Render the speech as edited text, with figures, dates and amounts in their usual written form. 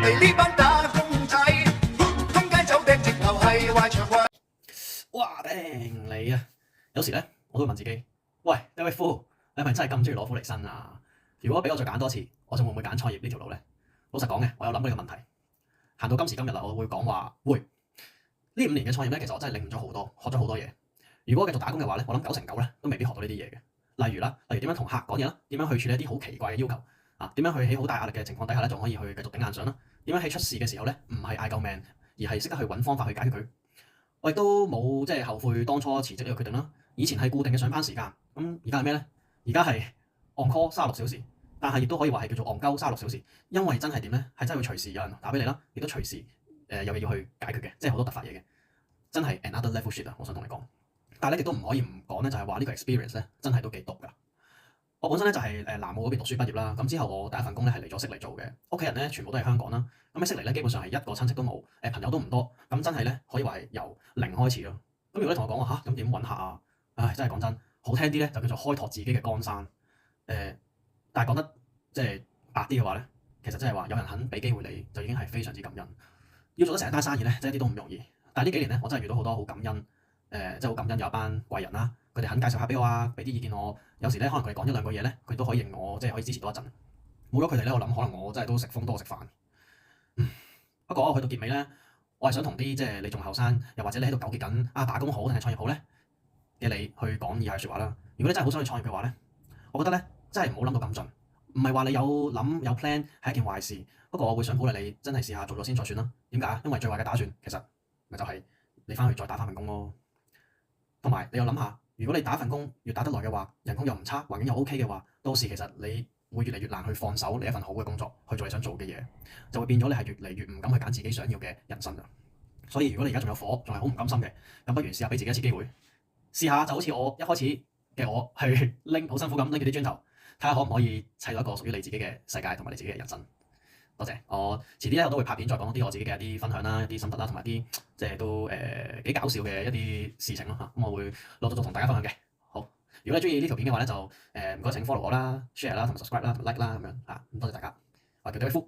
哋呢班打工仔，通街走嘅直頭係壞腸胃。哇頂你啊！有時咧，我都會問自己，喂，呢位夫，你係咪真係咁中意攞苦嚟辛啊？如果俾我再揀多次，我仲會唔會揀創業呢條路咧？老實講嘅，我有諗過呢個問題。行到今時今日啦，我會講話會。呢5年嘅創業咧，其實我真係領悟咗好多，學咗好多嘢。如果我繼續打工嘅話咧，我諗9成9咧都未必學到呢啲嘢嘅。例如點樣同客講嘢啦，點樣去處理一啲好奇怪嘅要求啊，點樣去喺好大壓力嘅情況底下咧，仲可以去繼續頂硬上啦。點樣喺出事嘅時候咧，唔係嗌救命，而係識得去揾方法去解決佢。我亦都冇即係後悔當初辭職呢個決定啦。以前係固定嘅上班時間，咁而家係咩咧？而家係 on call 36小時，但係亦都可以話係叫做 on 鳩36小時，因為真係點咧？係真係會隨時有人打俾你啦，亦都隨時有嘢要去解決嘅，即係好多突發嘢嘅，真係 another level shit 啊！我想同你講，但係咧亦都唔可以唔講咧，就係話呢個 experience 咧真係都幾毒㗎。我本身咧就係南澳嗰邊讀書畢業啦，咁之後我第一份工咧係嚟咗悉尼做嘅，屋企人咧全部都係香港啦，咁喺悉尼咧基本上係一個親戚都冇，朋友都唔多，咁真係咧可以話係由零開始咯。咁如果你同我講話嚇，咁點揾客啊？唉，真係講真，好聽啲咧就叫做開拓自己嘅江山，但係講得即係白啲嘅話咧，其實真係話有人肯俾機會你，就已經係非常之感恩。要做得成一單生意咧，真係一啲都唔容易。但係呢幾年咧，我真係遇到好多好感恩，即係好感恩有一班貴人啦，佢哋肯介紹下俾我啊，俾啲意見我。有時咧，可能佢哋講1兩句嘢咧，佢都可以認我，即係可以支持多一陣。冇咗佢哋咧，我諗可能我真係都食風多過食飯。不過去到結尾咧，我係想同啲即係你仲後生，又或者你喺度糾結緊打工好定係創業好咧嘅你去講以下説話啦。如果你真係好想去創業嘅話咧，我覺得咧真係唔好諗到咁盡。唔係話你有諗有 plan 係一件壞事，不過我會想鼓勵你真係試下做咗先再算啦。點解？因為最壞嘅打算其實咪就係你翻去再打翻份工咯。同埋你又諗下，如果你打份工越打得耐嘅話，人工又唔差，環境又 OK 嘅話，到時其實你會越嚟越難去放手你一份好嘅工作去做你想做嘅嘢，就會變咗你係越嚟越唔敢去揀自己想要嘅人生啊。所以如果你而家仲有火，仲係好唔甘心嘅，咁不如試下俾自己一次機會，試下就好似我一開始嘅我去拎好辛苦咁拎住啲磚頭，睇下可唔可以砌到一個屬於你自己嘅世界同埋你自己嘅人生。多謝，我遲啲咧我都會拍片再講啲我自己嘅一啲分享啦、一啲心得啦，同埋啲即係都幾搞笑嘅一啲事情咯嚇。咁我會陸續同大家分享嘅。好，如果你中意呢條片嘅話咧，就唔該請 follow 我啦、share 啦、同埋 subscribe 啦、同埋 like 啦咁樣嚇。咁多謝大家，我係叫 David Fu。